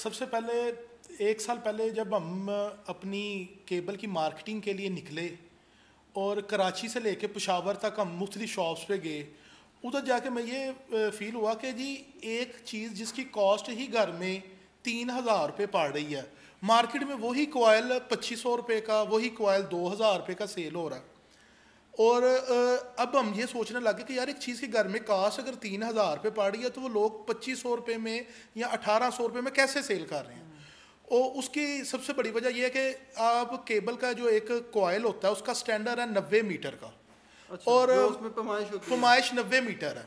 सबसे पहले 1 साल पहले जब हम अपनी केबल की मार्केटिंग के लिए निकले और कराची से लेके पेशावर तक हम मुख्तलिफ शॉप्स पे गए, उधर जाके मैं ये फ़ील हुआ कि जी एक चीज़ जिसकी कॉस्ट ही घर में 3,000 रुपये पड़ रही है, मार्केट में वही कोयल 2,500 रुपये का, वही कोयल 2,000 रुपये का सेल हो रहा है। और अब हम ये सोचने लगे कि यार एक चीज़ के घर में कास्ट अगर 3,000 रुपये पड़ रही है तो वो लोग 2,500 रुपये में या 1,800 रुपये में कैसे सेल कर रहे हैं। और उसकी सबसे बड़ी वजह यह है कि आप केबल का जो एक कोयल होता है उसका स्टैंडर्ड है 90 मीटर का। अच्छा, और उसमें पैमाइश 90 मीटर है।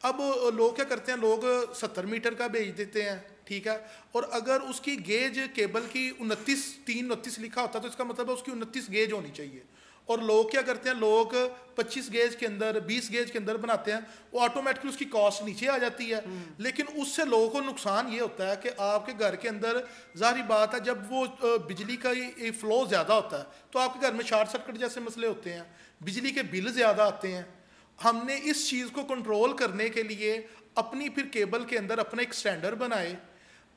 अब लोग क्या करते हैं, लोग 70 मीटर का भेज देते हैं, ठीक है। और अगर उसकी गेज केबल की 29 लिखा होता है तो इसका मतलब है उसकी 29 गेज होनी चाहिए। और लोग क्या करते हैं, लोग 25 गेज के अंदर 20 गेज के अंदर बनाते हैं, वो ऑटोमेटिकली उसकी कॉस्ट नीचे आ जाती है। लेकिन उससे लोगों को नुकसान ये होता है कि आपके घर के अंदर ज़ाहिर बात है जब वो बिजली का फ्लो ज़्यादा होता है तो आपके घर में शॉर्ट सर्किट जैसे मसले होते हैं, बिजली के बिल ज़्यादा आते हैं। हमने इस चीज़ को कंट्रोल करने के लिए अपनी फिर केबल के अंदर अपना एक स्टैंडर्ड बनाए।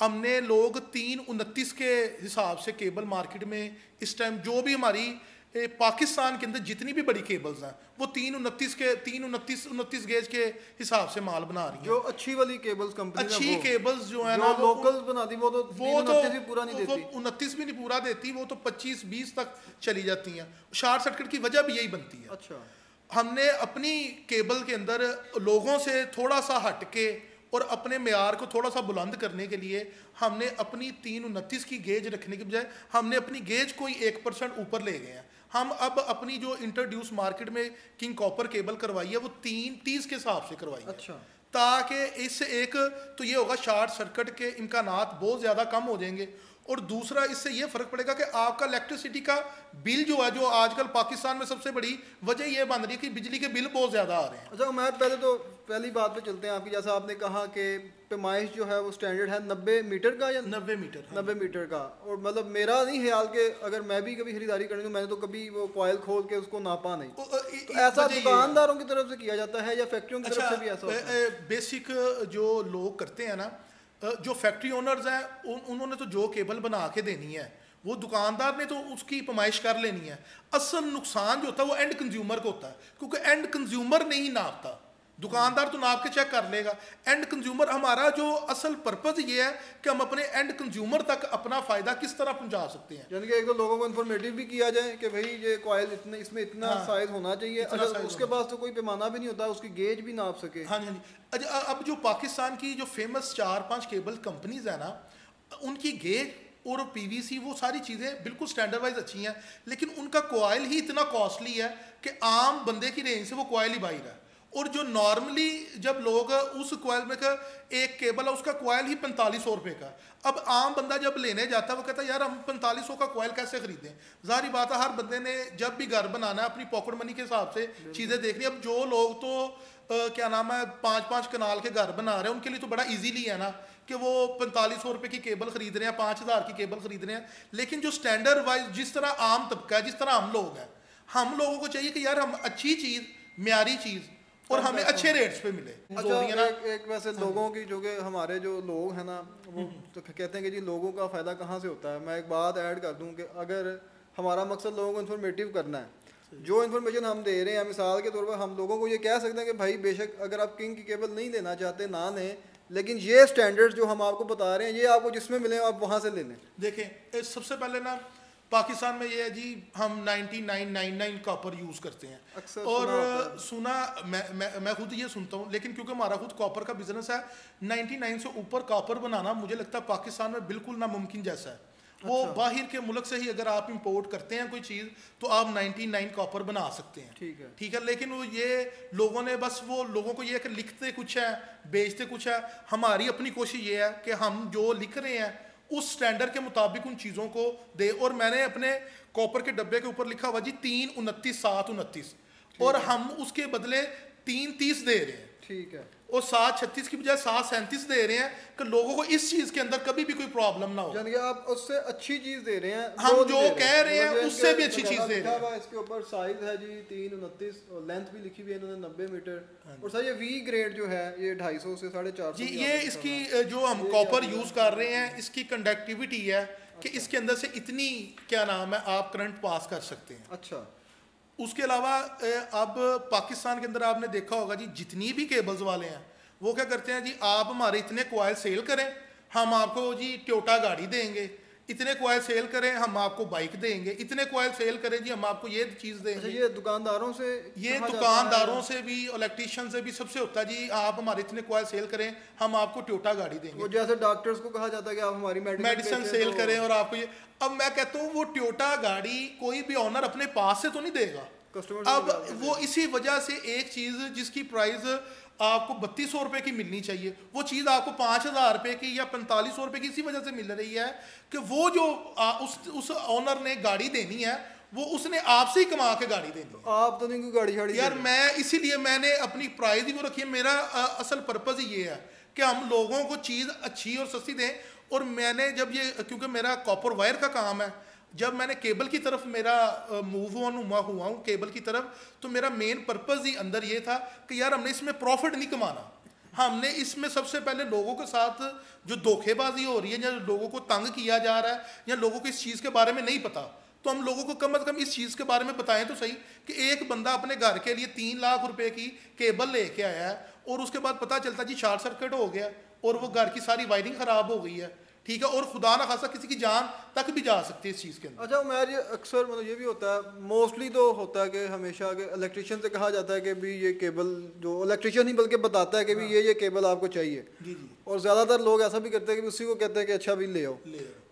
हमने लोग 329 के हिसाब से केबल मार्केट में इस टाइम जो भी हमारी पाकिस्तान के अंदर जितनी भी बड़ी केबल्स हैं वो 329 गेज के हिसाब से माल बना रही है। जो अच्छी वाली केबल्स कंपनी, अच्छी केबल्स जो है ना लोकल्स बनाती वो तो 29 भी पूरा नहीं देती, 29 भी नहीं पूरा देती, वो तो 25-20 तक चली जाती हैं। शॉर्ट सर्किट की वजह भी यही बनती है। अच्छा, हमने अपनी केबल के अंदर लोगों से थोड़ा सा हट के और अपने मेयार को थोड़ा सा बुलंद करने के लिए हमने अपनी 329 की गेज रखने के बजाय हमने अपनी गेज को ही 1% ऊपर ले गए हैं। हम अब अपनी जो इंट्रोड्यूस मार्केट में किंग कॉपर केबल करवाई है वो 330 के हिसाब से करवाई है। अच्छा, ताकि इससे एक तो ये होगा शॉर्ट सर्किट के इम्कानात बहुत ज़्यादा कम हो जाएंगे, और दूसरा इससे ये फ़र्क पड़ेगा कि आपका इलेक्ट्रिसिटी का बिल जो है, जो आजकल पाकिस्तान में सबसे बड़ी वजह ये बन रही है कि बिजली के बिल बहुत ज़्यादा आ रहे हैं। अच्छा, मैं पहली बात पे चलते हैं आपकी। जैसा आपने कहा कि पैमाइश जो है वो स्टैंडर्ड है 90 मीटर का या 90 मीटर, 90 मीटर का। और मतलब मेरा नहीं ख्याल कि अगर मैं भी कभी खरीदारी करूँगा, मैंने तो कभी वो कॉयल खोल के उसको नापा नहीं। तो ऐसा दुकानदारों की तरफ से किया जाता है या फैक्ट्रियों की तरफ से भी ऐसा होता है? बेसिक जो लोग करते हैं ना, जो फैक्ट्री ओनर्स हैं उन्होंने तो जो केबल बना के देनी है वो दुकानदार ने तो उसकी पैमाइश कर लेनी है। असल नुकसान जो होता है वो एंड कंज्यूमर को होता है, क्योंकि एंड कंज्यूमर नहीं नापता। दुकानदार तो नाप के चेक कर लेगा, एंड कंज्यूमर। हमारा जो असल पर्पज़ ये है कि हम अपने एंड कंज्यूमर तक अपना फ़ायदा किस तरह पहुंचा सकते हैं। यानी कि एक तो लोगों को इन्फॉर्मेटिव भी किया जाए कि भाई ये कॉयल इतने इसमें इतना साइज होना चाहिए। अगर उसके पास तो कोई पैमाना भी नहीं होता, उसकी गेज भी नाप सके। हाँ जी। अच्छा, अब जो पाकिस्तान की जो फेमस 4-5 केबल कंपनीज है ना, उनकी गेज और पीवीसी वो सारी चीज़ें बिल्कुल स्टैंडर्ड वाइज अच्छी हैं, लेकिन उनका कॉयल ही इतना कॉस्टली है कि आम बंदे की रेंज से वो कॉयल ही बाहर है। और जो नॉर्मली जब लोग उस कॉयल में का एक केबल है उसका कॉयल ही 4500 रुपये का, अब आम बंदा जब लेने जाता है वो कहता है यार हम 4500 का कॉयल कैसे खरीदें। ज़ाहिर बात है हर बंदे ने जब भी घर बनाना है अपनी पॉकेट मनी के हिसाब से चीज़ें देखनी। अब जो लोग तो क्या नाम है 5-5 कनाल के घर बना रहे हैं उनके लिए तो बड़ा ईजीली है ना कि वो 4500 रुपये की केबल खरीद रहे हैं, 5000 की केबल खरीद रहे हैं। लेकिन जो स्टैंडर्ड वाइज जिस तरह आम तबका है, जिस तरह हम लोग हैं, हम लोगों को चाहिए कि यार हम अच्छी चीज़, म्यारी चीज़ और हमें अच्छे रेट्स पे मिले। अच्छा, एक वैसे लोगों की जो कि हमारे जो लोग हैं ना वो तो कहते हैं कि जी लोगों का फ़ायदा कहाँ से होता है। मैं एक बात ऐड कर दूं कि अगर हमारा मकसद लोगों को इन्फॉर्मेटिव करना है, जो इन्फॉर्मेशन हम दे रहे हैं, मिसाल के तौर पर हम लोगों को ये कह सकते हैं कि भाई बेशक अगर आप किंग की केबल नहीं लेना चाहते ना लें, लेकिन ये स्टैंडर्ड्स जो हम आपको बता रहे हैं ये आपको जिसमें मिले आप वहाँ से ले लें। देखें, सबसे पहले ना पाकिस्तान में ये है जी हम 9999 कॉपर यूज़ करते हैं। और सुना मैं खुद ये सुनता हूँ, लेकिन क्योंकि हमारा खुद कॉपर का बिजनेस है, 99 से ऊपर कॉपर बनाना मुझे लगता है पाकिस्तान में बिल्कुल नामुमकिन जैसा है। वो बाहर के मुल्क से ही अगर आप इंपोर्ट करते हैं कोई चीज़ तो आप 99 कॉपर बना सकते हैं, ठीक है। लेकिन वो ये लोगों ने बस वो लोगों को ये कि लिखते कुछ है बेचते कुछ है। हमारी अपनी कोशिश ये है कि हम जो लिख रहे हैं उस स्टैंडर्ड के मुताबिक उन चीज़ों को दे। और मैंने अपने कॉपर के डब्बे के ऊपर लिखा हुआ जी 329 729 और हम उसके बदले 330 दे रहे हैं, ठीक है। और 736 की बजाय 737 दे रहे हैं कि लोगों को इस चीज़ के अंदर कभी भी कोई प्रॉब्लम ना हो। यानी कि आप उससे अच्छी चीज़ दे रहे हैं, हम जो कह रहे हैं उससे भी अच्छी चीज़ दे रहे हैं। इसके ऊपर साइज है जी 329 और लेंथ भी लिखी हुई है इन्होंने 90 मीटर। और सर ये वी ग्रेड जो है ये 250 से 450 जी, ये इसकी जो हम कॉपर यूज़ कर रहे हैं इसकी कंडक्टिविटी है कि इसके अंदर से इतनी क्या नाम है आप करंट पास कर सकते हैं। अच्छा, उसके अलावा अब पाकिस्तान के अंदर आपने देखा होगा जी, जितनी भी केबल्स वाले हैं वो क्या करते हैं जी, आप हमारे इतने कॉइल सेल करें हम आपको जी टोयोटा गाड़ी देंगे, इतने कॉइल सेल करें हम आपको बाइक देंगे, इतने कॉइल सेल करें जी हम आपको ये चीज़ देंगे। अच्छा, ये दुकानदारों से, ये दुकानदारों से भी, इलेक्ट्रिशियन से भी सबसे होता है जी, आप हमारे इतने कॉइल सेल करें हम आपको टोयोटा गाड़ी देंगे। वो जैसे डॉक्टर्स को कहा जाता है कि आप हमारी मेडिसिन सेल करें और आपको ये। अब मैं कहता हूँ वो टोयोटा गाड़ी कोई भी ऑनर अपने पास से तो नहीं देगा, अब वो इसी वजह से एक चीज़ जिसकी प्राइस आपको 3200 रुपये की मिलनी चाहिए वो चीज़ आपको 5000 रुपये की या 4500 रुपये की इसी वजह से मिल रही है कि वो जो उस ऑनर ने गाड़ी देनी है वो उसने आपसे ही कमा के गाड़ी देनी है। आप तो नहीं कोई गाड़ी शाड़ी यार मैं इसीलिए मैंने अपनी प्राइस ही वो रखी है। मेरा असल पर्पज़ ही ये है कि हम लोगों को चीज़ अच्छी और सस्ती दें। और मैंने जब ये, क्योंकि मेरा कॉपर वायर का काम है, जब मैंने केबल की तरफ मेरा मूव ऑन हुआ हूँ केबल की तरफ, तो मेरा मेन पर्पज़ ही अंदर ये था कि यार हमने इसमें प्रॉफिट नहीं कमाना, हमने इसमें सबसे पहले लोगों के साथ जो धोखेबाजी हो रही है या लोगों को तंग किया जा रहा है या लोगों को इस चीज़ के बारे में नहीं पता, तो हम लोगों को कम से कम इस चीज़ के बारे में बताएं तो सही कि एक बंदा अपने घर के लिए 3 लाख रुपए की केबल लेके आया है और उसके बाद पता चलता जी शॉर्ट सर्किट हो गया और वो घर की सारी वायरिंग ख़राब हो गई है, ठीक है, और खुदा ना खासा किसी की जान तक भी जा सकती है इस चीज़ के अंदर। अच्छा, मैं ये अक्सर मतलब ये भी होता है, मोस्टली तो होता है कि हमेशा के इलेक्ट्रिशियन से कहा जाता है कि भी ये केबल, जो इलेक्ट्रिशियन ही बल्कि बताता है कि भी ये केबल आपको चाहिए। जी जी। और ज़्यादातर लोग ऐसा भी करते हैं कि उसी को कहते हैं कि अच्छा भी ले आओ।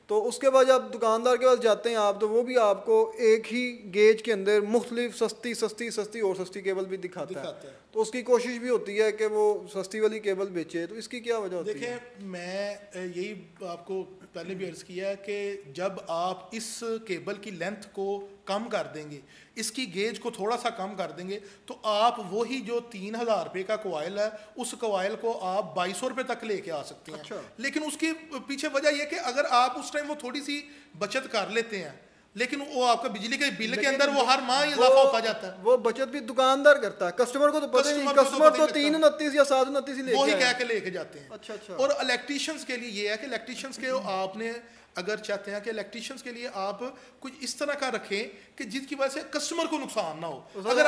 तो उसके बाद जब दुकानदार के पास जाते हैं आप, तो वो भी आपको एक ही गेज के अंदर मुख्तलिफ सस्ती सस्ती सस्ती और सस्ती केबल भी दिखाता है। तो उसकी कोशिश भी होती है कि वो सस्ती वाली केबल बेचे। तो इसकी क्या वजह होती है? देखें, मैं यही आपको पहले भी अर्ज़ किया है कि जब आप इस केबल की लेंथ को कम कर देंगे, इसकी गेज को थोड़ा सा कम कर देंगे, तो आप वही जो 3000 रुपये का कोयल है उस कोयल को आप 2200 रुपये तक लेके आ सकते हैं। अच्छा। लेकिन उसकी पीछे वजह यह कि अगर आप उस टाइम वो थोड़ी सी बचत कर लेते हैं, लेकिन वो आपका बिजली के बिल के अंदर वो हर माह इजाफा होता जाता है। वो बचत भी दुकानदार करता है, कस्टमर को तो पता नहीं, कस्टमर तो 329 या 729 ही लेके वही कह के लेके जाते हैं। अच्छा अच्छा। और इलेक्ट्रिशियंस के लिए ये है कि इलेक्ट्रिशियंस के आपने अगर चाहते हैं कि इलेक्ट्रिशियंस के लिए आप कुछ इस तरह का रखें कि जिसकी वजह से कस्टमर को नुकसान ना हो। अगर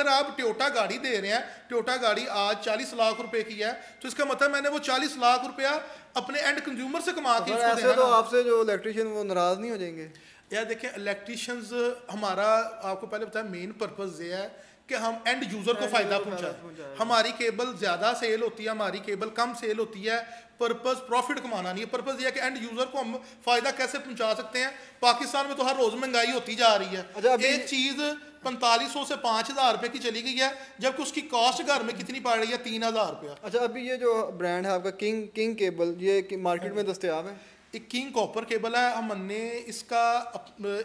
आप टोयोटा गाड़ी दे रहे हैं, टोयोटा गाड़ी आज 40 लाख रुपए की है, तो इसका मतलब मैंने वो 40 लाख रुपया अपने एंड कंज्यूमर से कमा के उसको देना। तो आपसे जो इलेक्ट्रिशियन वो नाराज नहीं हो जाएंगे? यार देखें, इलेक्ट्रिशियंस हमारा आपको पहले बताया मेन पर्पज़ ये है कि हम एंड यूज़र को फ़ायदा पहुंचाएं। हमारी केबल ज़्यादा सेल होती है, हमारी केबल कम सेल होती है, पर्पज़ प्रॉफिट कमाना नहीं है, पर्पज़ ये है कि एंड यूज़र को हम फ़ायदा कैसे पहुंचा सकते हैं। पाकिस्तान में तो हर रोज़ महंगाई होती जा रही है। अच्छा, एक चीज़ 4500 से 5000 रुपये की चली गई है, जबकि उसकी कॉस्ट घर में कितनी पड़ रही है? 3000 रुपया। अच्छा, अभी ये जो ब्रांड है आपका किंग केबल, ये मार्केट में दस्तयाब है? एक किंग कॉपर केबल है, हमने इसका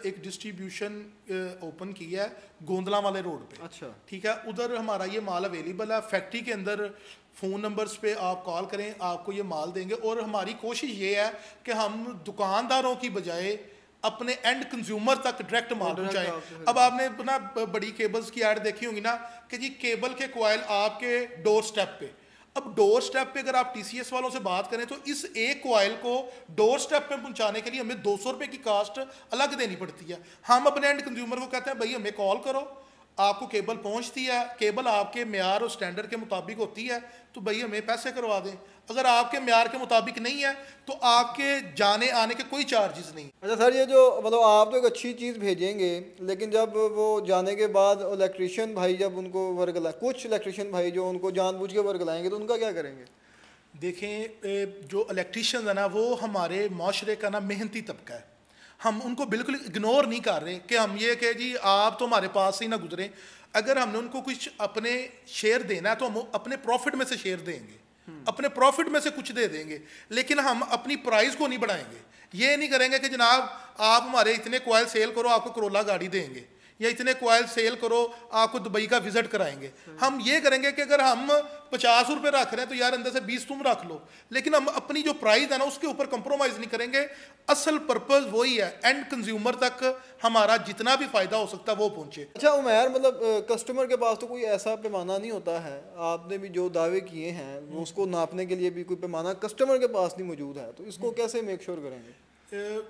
एक डिस्ट्रीब्यूशन ओपन किया है गोंदला वाले रोड पे। अच्छा, ठीक है, उधर हमारा ये माल अवेलेबल है। फैक्ट्री के अंदर फ़ोन नंबर्स पे आप कॉल करें, आपको ये माल देंगे। और हमारी कोशिश ये है कि हम दुकानदारों की बजाय अपने एंड कंज्यूमर तक डायरेक्ट माल पहुँचाएँ। अब आपने ना बड़ी केबल्स की ऐड देखी होंगी ना कि जी केबल के कॉइल आपके डोर स्टेप पे। अब डोर स्टेप पे अगर आप टीसीएस वालों से बात करें तो इस एक कॉइल को डोर स्टेप पे पहुंचाने के लिए हमें 200 रुपये की कास्ट अलग देनी पड़ती है। हम अपने एंड कंज्यूमर को कहते हैं भाई हमें कॉल करो, आपको केबल पहुंचती है, केबल आपके म्यार और स्टैंडर्ड के मुताबिक होती है, तो भाई हमें पैसे करवा दें। अगर आपके म्यार के मुताबिक नहीं है तो आपके जाने आने के कोई चार्जेस नहीं। अच्छा सर, ये जो मतलब आप तो एक अच्छी चीज़ भेजेंगे, लेकिन जब वो जाने के बाद इलेक्ट्रिशियन भाई जब उनको वर्गला, कुछ इलेक्ट्रिशियन भाई जो उनको जानबूझ के वर्गलाएंगे, तो उनका क्या करेंगे? देखें, जो इलेक्ट्रिशियन है ना वो हमारे माशरे का ना मेहनती तबका है। हम उनको बिल्कुल इग्नोर नहीं कर रहे कि हम ये कि जी आप तो हमारे पास से ही ना गुजरें। अगर हमने उनको कुछ अपने शेयर देना है तो हम अपने प्रॉफिट में से शेयर देंगे, अपने प्रॉफिट में से कुछ दे देंगे, लेकिन हम अपनी प्राइस को नहीं बढ़ाएंगे। ये नहीं करेंगे कि जनाब आप हमारे इतने कॉइल सेल करो, आपको करोला गाड़ी देंगे। या इतने कॉयल सेल करो, आपको दुबई का विजिट कराएंगे। हम ये करेंगे कि अगर हम 50 रुपये रख रहे हैं तो यार अंदर से 20 तुम रख लो, लेकिन हम अपनी जो प्राइस है ना उसके ऊपर कंप्रोमाइज़ नहीं करेंगे। असल पर्पज़ वही है, एंड कंज्यूमर तक हमारा जितना भी फ़ायदा हो सकता है वो पहुँचे। अच्छा उमैर, मतलब कस्टमर के पास तो कोई ऐसा पैमाना नहीं होता है, आपने भी जो दावे किए हैं वो उसको नापने के लिए भी कोई पैमाना कस्टमर के पास नहीं मौजूद है, तो इसको कैसे मेक श्योर करेंगे?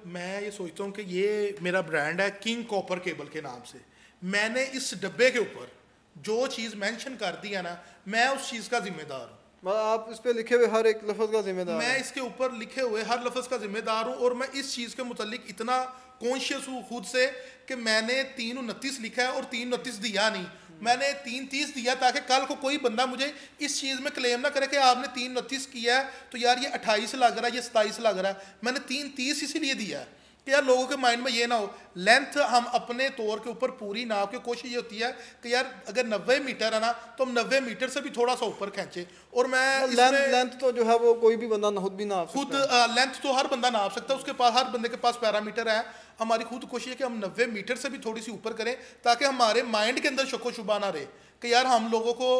मैं ये सोचता हूँ कि ये मेरा ब्रांड है किंग कॉपर केबल के नाम से। मैंने इस डब्बे के ऊपर जो चीज़ मेंशन कर दी है ना, मैं उस चीज़ का जिम्मेदार हूँ। मतलब आप इस पे लिखे हुए हर एक लफ्ज़ का जिम्मेदार? मैं इसके ऊपर लिखे हुए हर लफ्ज़ का जिम्मेदार हूँ, और मैं इस चीज़ के मुतालिक इतना कॉन्शियस हूँ खुद से कि मैंने 329 लिखा है और 329 दिया नहीं, मैंने 330 दिया, ताकि कल को कोई बंदा मुझे इस चीज़ में क्लेम ना करे कि आपने 329 किया है तो यार ये 28 लग रहा है, ये 27 लग रहा है। मैंने 330 इसीलिए दिया है कि यार लोगों के माइंड में ये ना हो। लेंथ हम अपने तौर के ऊपर पूरी नाप के कोशिश ये होती है कि यार अगर 90 मीटर है ना तो हम 90 मीटर से भी थोड़ा सा ऊपर खींचे। और मैं लेंथ तो जो है वो कोई भी बंदा खुद भी नाप खुद लेंथ तो हर बंदा नाप सकता है, उसके पास हर बंदे के पास पैरामीटर है। हमारी खुद कोशिश है कि हम 90 मीटर से भी थोड़ी सी ऊपर करें, ताकि हमारे माइंड के अंदर शको शुबा ना रहे कि यार हम लोगों को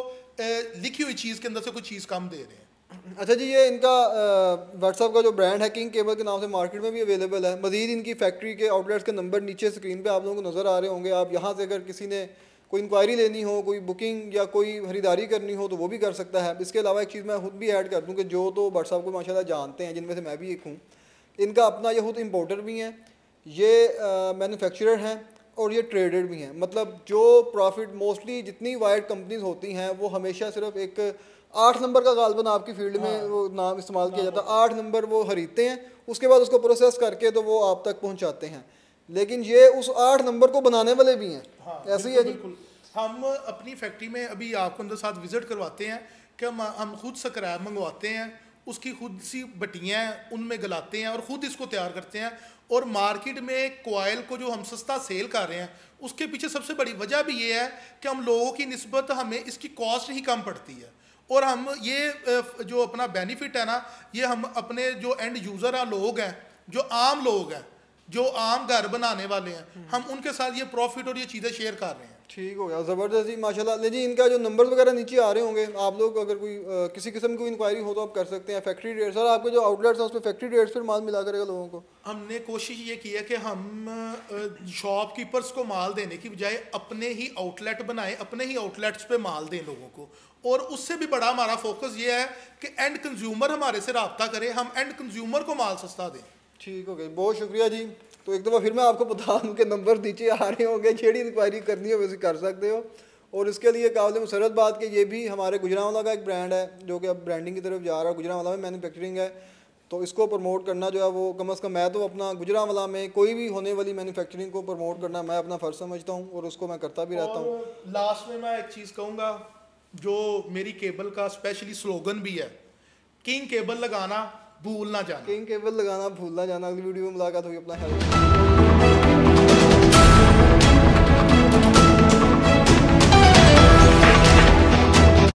लिखी हुई चीज़ के अंदर से कोई चीज़ कम दे रहे हैं। अच्छा जी, ये इनका व्हाट्सएप का जो ब्रांड है किंग केबल के नाम से मार्केट में भी अवेलेबल है। मज़ीद इनकी फैक्ट्री के आउटलेट्स के नंबर नीचे स्क्रीन पे आप लोगों को नज़र आ रहे होंगे। आप यहाँ से अगर किसी ने कोई इंक्वायरी लेनी हो, कोई बुकिंग या कोई खरीदारी करनी हो तो वो भी कर सकता है। इसके अलावा एक चीज़ मैं खुद भी ऐड कर दूँ कि जो तो व्हाट्सएप को माशाल्लाह जानते हैं, जिनमें से मैं भी एक हूँ, इनका अपना ये खुद इम्पोर्टर भी हैं, ये मैन्युफैक्चरर हैं और ये ट्रेडेड भी हैं। मतलब जो प्रॉफिट मोस्टली जितनी वायर्ड कंपनीज होती हैं वो हमेशा सिर्फ एक 8 नंबर का गालबन आपकी फील्ड में वो नाम इस्तेमाल किया जाता है। 8 नंबर वो खरीदते हैं, उसके बाद उसको प्रोसेस करके तो वो आप तक पहुंचाते हैं, लेकिन ये उस 8 नंबर को बनाने वाले भी हैं। ऐसे ही है जी। हम अपनी फैक्ट्री में अभी आपको अंदर साथ विजिट करवाते हैं कि हम खुद स्क्रैप मंगवाते हैं, उसकी खुद सी बटियाँ उनमें गलाते हैं और ख़ुद इसको तैयार करते हैं। और मार्केट में कोयल को जो हम सस्ता सेल कर रहे हैं उसके पीछे सबसे बड़ी वजह भी ये है कि हम लोगों की निस्बत हमें इसकी कॉस्ट ही कम पड़ती है, और हम ये जो अपना बेनिफिट है ना, ये हम अपने जो एंड यूज़र हैं लोग हैं, जो आम लोग हैं, जो आम घर बनाने वाले हैं, हम उनके साथ ये प्रॉफिट और ये चीज़ें शेयर कर रहे हैं। ठीक हो गया, ज़बरदस्त जी, माशाल्लाह। ले जी, इनका जो नंबर वगैरह नीचे आ रहे होंगे, आप लोग अगर कोई किसी किस्म की इंक्वायरी हो तो आप कर सकते हैं। फैक्ट्री रेट सर, आपके जो आउटलेट्स हैं उसमें फैक्ट्री रेट्स फिर माल मिला करेगा लोगों को? हमने कोशिश ये की है कि हम शॉपकीपर्स को माल देने की बजाय अपने ही आउटलेट बनाएं, अपने ही आउटलेट्स पे माल दें लोगों को। और उससे भी बड़ा हमारा फोकस ये है कि एंड कंज्यूमर हमारे से रब्ता करे, हम एंड कंज्यूमर को माल सस्ता दें। ठीक हो गया, बहुत शुक्रिया जी। तो एक दफ़ा फिर मैं आपको बता दूँ कि नंबर नीचे आ रहे होंगे, जेड़ी इंक्वायरी करनी है वैसे कर सकते हो। और इसके लिए काबिल मुसरत बात कि ये भी हमारे गुजरांवाला का एक ब्रांड है जो कि अब ब्रांडिंग की तरफ जा रहा है। गुजरांवाला में मैन्युफैक्चरिंग है, तो इसको प्रमोट करना जो है वो कम अज़ कम मैं तो अपना गुजरांवाला में कोई भी होने वाली मैन्युफैक्चरिंग को प्रमोट करना मैं अपना फ़र्ज़ समझता हूँ और उसको मैं करता भी रहता हूँ। लास्ट में मैं एक चीज़ कहूँगा, जो मेरी केबल का स्पेशली स्लोगन भी है, किंग केबल लगाना भूल ना जाना। किंग केबल लगाना भूल ना जाना। अगली वीडियो में मुलाकात होगी। अपना ख्याल रखिए।